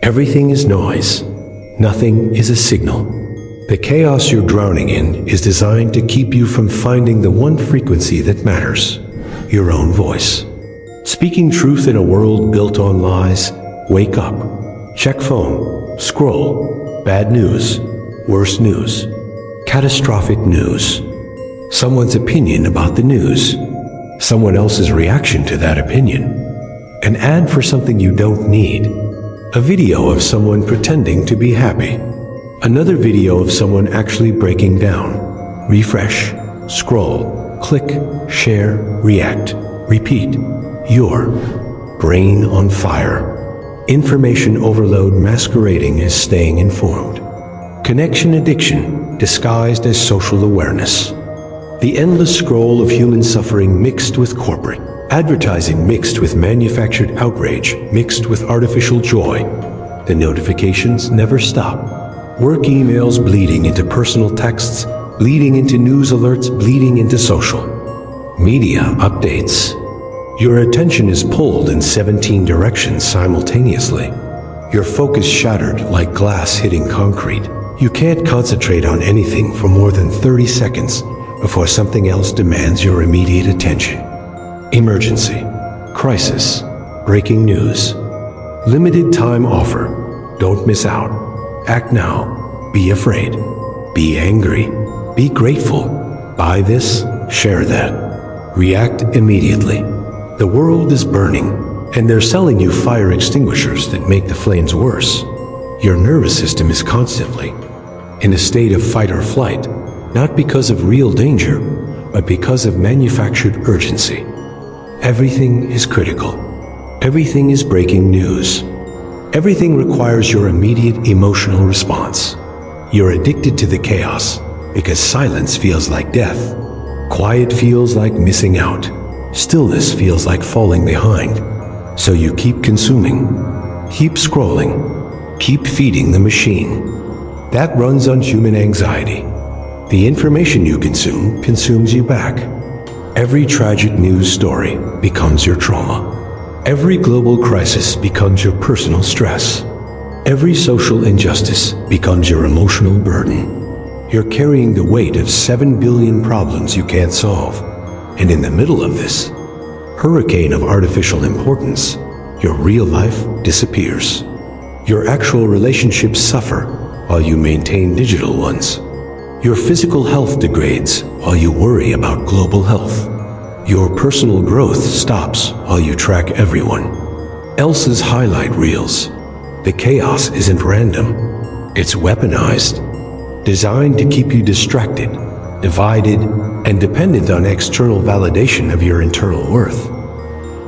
Everything is noise. Nothing is a signal. The chaos you're drowning in is designed to keep you from finding the one frequency that matters, your own voice. Speaking truth in a world built on lies, wake up. Check phone, scroll, bad news, worse news, catastrophic news. Someone's opinion about the news, someone else's reaction to that opinion, an ad for something you don't need, a video of someone pretending to be happy, another video of someone actually breaking down. Refresh, scroll, click, share, react, repeat. Your brain on fire. Information overload masquerading as staying informed. Connection addiction disguised as social awareness. The endless scroll of human suffering mixed with corporate advertising, mixed with manufactured outrage, mixed with artificial joy. The notifications never stop. Work emails bleeding into personal texts, bleeding into news alerts, bleeding into social media updates. Your attention is pulled in 17 directions simultaneously. Your focus shattered like glass hitting concrete. You can't concentrate on anything for more than 30 seconds before something else demands your immediate attention. Emergency, crisis, breaking news, limited time offer. Don't miss out. Act now. Be afraid. Be angry. Be grateful. Buy this, share that. React immediately. The world is burning, and they're selling you fire extinguishers that make the flames worse. Your nervous system is constantly in a state of fight or flight, not because of real danger, but because of manufactured urgency. Everything is critical. Everything is breaking news. Everything requires your immediate emotional response. You're addicted to the chaos because silence feels like death. Quiet feels like missing out. Stillness feels like falling behind. So you keep consuming, keep scrolling, keep feeding the machine. That runs on human anxiety. The information you consume consumes you back. Every tragic news story becomes your trauma. Every global crisis becomes your personal stress. Every social injustice becomes your emotional burden. You're carrying the weight of 7 billion problems you can't solve. And in the middle of this hurricane of artificial importance, your real life disappears. Your actual relationships suffer while you maintain digital ones. Your physical health degrades while you worry about global health. Your personal growth stops while you track everyone else's highlight reels. The chaos isn't random. It's weaponized, designed to keep you distracted, divided, and dependent on external validation of your internal worth.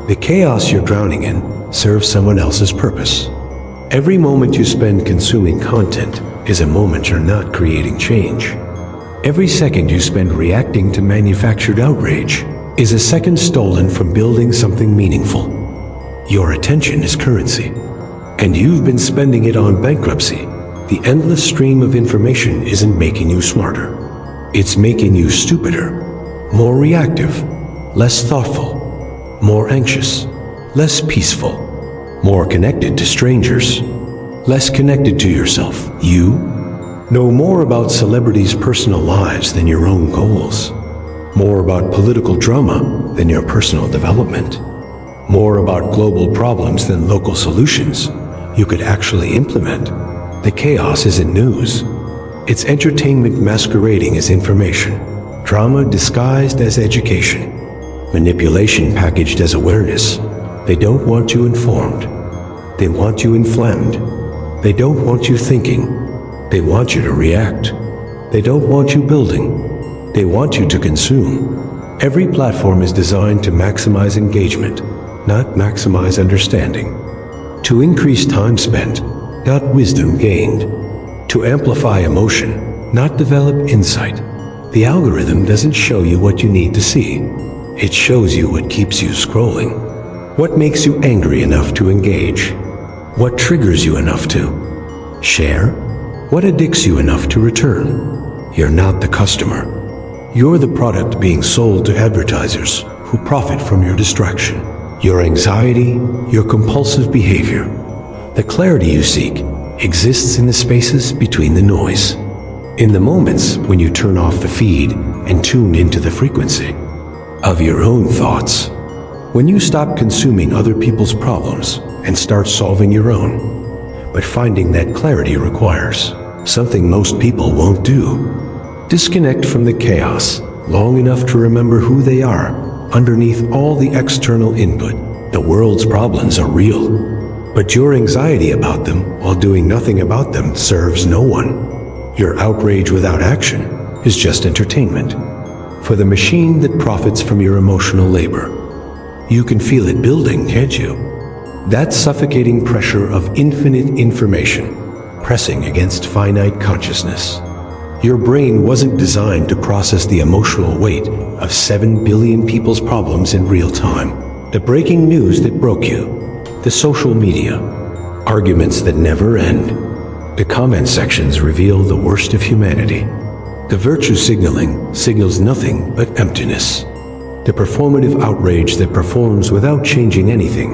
The chaos you're drowning in serves someone else's purpose. Every moment you spend consuming content is a moment you're not creating change. Every second you spend reacting to manufactured outrage is a second stolen from building something meaningful. Your attention is currency, and you've been spending it on bankruptcy. The endless stream of information isn't making you smarter. It's making you stupider, more reactive, less thoughtful, more anxious, less peaceful, more connected to strangers, less connected to yourself. You know more about celebrities' personal lives than your own goals, more about political drama than your personal development, more about global problems than local solutions you could actually implement. The chaos isn't news. It's entertainment masquerading as information, drama disguised as education, manipulation packaged as awareness. They don't want you informed. They want you inflamed. They don't want you thinking. They want you to react. They don't want you building. They want you to consume. Every platform is designed to maximize engagement, not maximize understanding. To increase time spent, not wisdom gained. To amplify emotion, not develop insight. The algorithm doesn't show you what you need to see. It shows you what keeps you scrolling. What makes you angry enough to engage? What triggers you enough to share? What addicts you enough to return? You're not the customer. You're the product being sold to advertisers who profit from your distraction, your anxiety, your compulsive behavior. The clarity you seek exists in the spaces between the noise. In the moments when you turn off the feed and tune into the frequency of your own thoughts. When you stop consuming other people's problems and start solving your own. But finding that clarity requires something most people won't do. Disconnect from the chaos long enough to remember who they are underneath all the external input. The world's problems are real, but your anxiety about them while doing nothing about them serves no one. Your outrage without action is just entertainment for the machine that profits from your emotional labor. You can feel it building, can't you? That suffocating pressure of infinite information pressing against finite consciousness. Your brain wasn't designed to process the emotional weight of 7 billion people's problems in real time. The breaking news that broke you, the social media, arguments that never end. The comment sections reveal the worst of humanity. The virtue signaling signals nothing but emptiness. The performative outrage that performs without changing anything.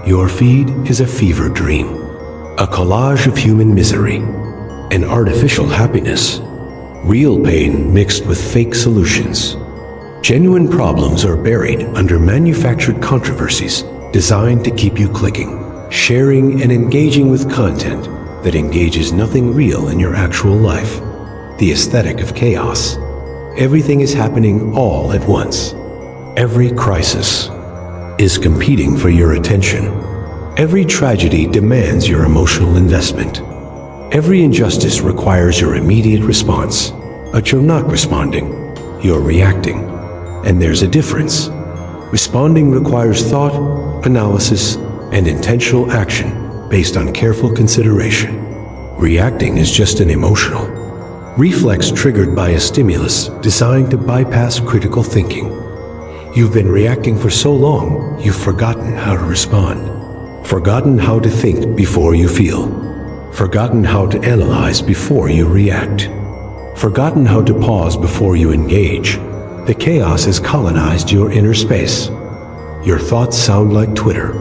Your feed is a fever dream, a collage of human misery, an artificial happiness, real pain mixed with fake solutions. Genuine problems are buried under manufactured controversies designed to keep you clicking, sharing, and engaging with content that engages nothing real in your actual life. The aesthetic of chaos. Everything is happening all at once. Every crisis is competing for your attention. Every tragedy demands your emotional investment. Every injustice requires your immediate response. But you're not responding, you're reacting. And there's a difference. Responding requires thought, analysis, and intentional action based on careful consideration. Reacting is just an emotional reflex triggered by a stimulus designed to bypass critical thinking. You've been reacting for so long, you've forgotten how to respond. Forgotten how to think before you feel. Forgotten how to analyze before you react. Forgotten how to pause before you engage. The chaos has colonized your inner space. Your thoughts sound like Twitter.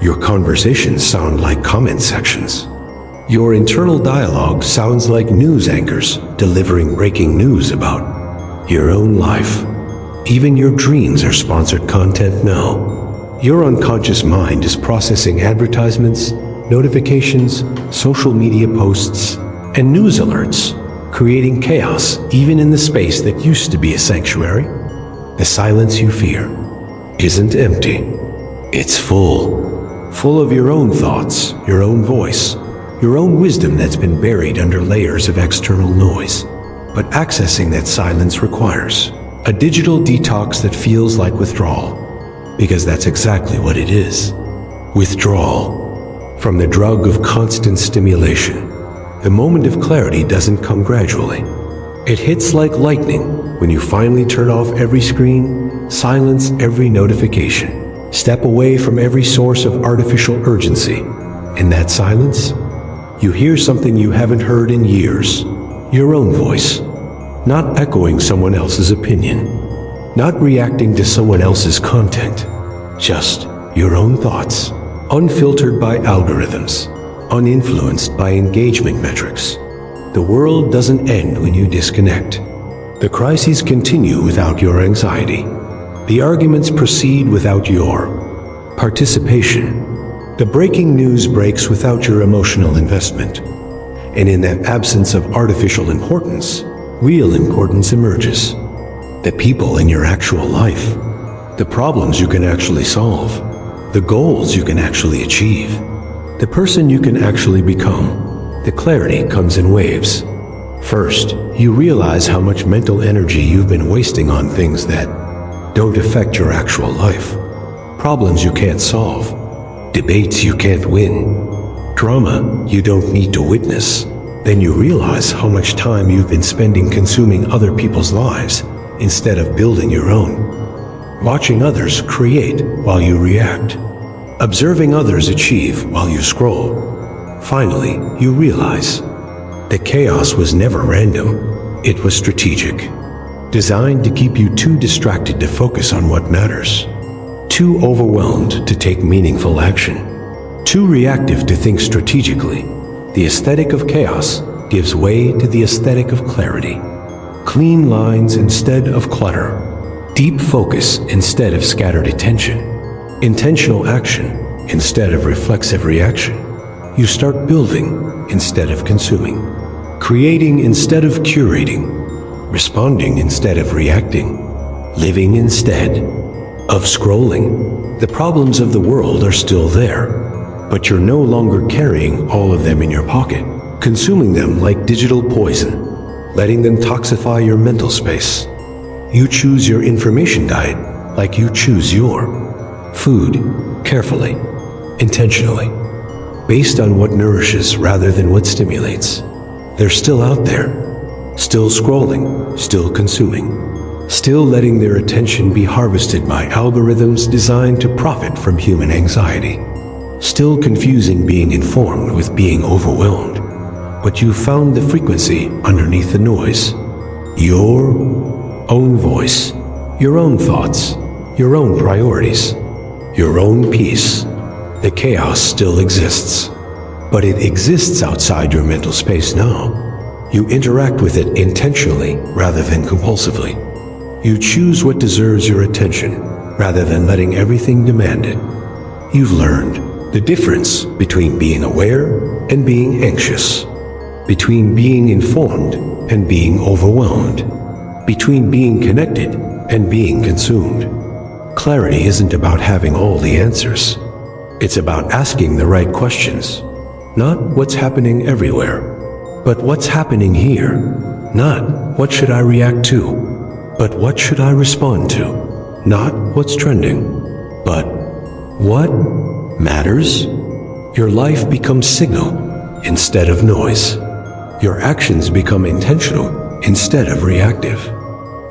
Your conversations sound like comment sections. Your internal dialogue sounds like news anchors delivering breaking news about your own life. Even your dreams are sponsored content now. Your unconscious mind is processing advertisements, notifications, social media posts, and news alerts, creating chaos even in the space that used to be a sanctuary. The silence you fear isn't empty. It's full of your own thoughts, your own voice, your own wisdom that's been buried under layers of external noise. But accessing that silence requires a digital detox that feels like withdrawal, because that's exactly what it is. Withdrawal from the drug of constant stimulation. The moment of clarity doesn't come gradually. It hits like lightning when you finally turn off every screen, silence every notification, step away from every source of artificial urgency. In that silence, you hear something you haven't heard in years. Your own voice. Not echoing someone else's opinion. Not reacting to someone else's content. Just your own thoughts. Unfiltered by algorithms. Uninfluenced by engagement metrics. The world doesn't end when you disconnect. The crises continue without your anxiety. The arguments proceed without your participation. The breaking news breaks without your emotional investment. And in that absence of artificial importance, real importance emerges. The people in your actual life. The problems you can actually solve. The goals you can actually achieve. The person you can actually become. The clarity comes in waves. First, you realize how much mental energy you've been wasting on things that don't affect your actual life. Problems you can't solve. Debates you can't win. Drama you don't need to witness. Then you realize how much time you've been spending consuming other people's lives instead of building your own. Watching others create while you react. Observing others achieve while you scroll. Finally, you realize that chaos was never random. It was strategic. Designed to keep you too distracted to focus on what matters. Too overwhelmed to take meaningful action. Too reactive to think strategically, the aesthetic of chaos gives way to the aesthetic of clarity. Clean lines instead of clutter. Deep focus instead of scattered attention. Intentional action instead of reflexive reaction. You start building instead of consuming. Creating instead of curating. Responding instead of reacting. Living instead of scrolling. The problems of the world are still there, but you're no longer carrying all of them in your pocket, consuming them like digital poison, letting them toxify your mental space. You choose your information diet like you choose your food, carefully, intentionally, based on what nourishes rather than what stimulates. They're still out there, still scrolling, still consuming, still letting their attention be harvested by algorithms designed to profit from human anxiety. Still confusing being informed with being overwhelmed. But you found the frequency underneath the noise. Your own voice, your own thoughts, your own priorities, your own peace. The chaos still exists, but it exists outside your mental space now. You interact with it intentionally rather than compulsively. You choose what deserves your attention rather than letting everything demand it. You've learned the difference between being aware and being anxious, between being informed and being overwhelmed, between being connected and being consumed. Clarity isn't about having all the answers. It's about asking the right questions. Not what's happening everywhere, but what's happening here. Not what should I react to, but what should I respond to. Not what's trending, but what matters. Your life becomes signal instead of noise. Your actions become intentional instead of reactive.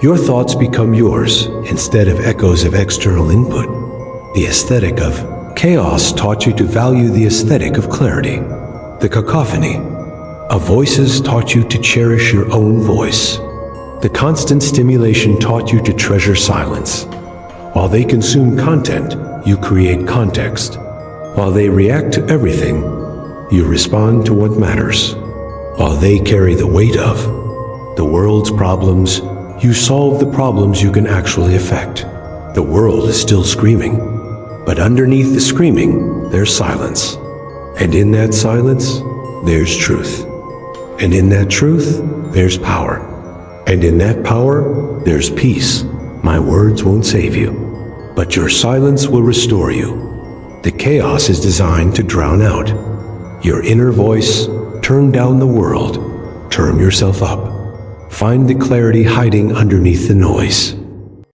Your thoughts become yours instead of echoes of external input. The aesthetic of chaos taught you to value the aesthetic of clarity. The cacophony of voices taught you to cherish your own voice. The constant stimulation taught you to treasure silence. While they consume content, you create context. While they react to everything, you respond to what matters. While they carry the weight of the world's problems, you solve the problems you can actually affect. The world is still screaming, but underneath the screaming, there's silence. And in that silence, there's truth. And in that truth, there's power. And in that power, there's peace. My words won't save you, but your silence will restore you. The chaos is designed to drown out your inner voice. Turn down the world. Turn yourself up. Find the clarity hiding underneath the noise.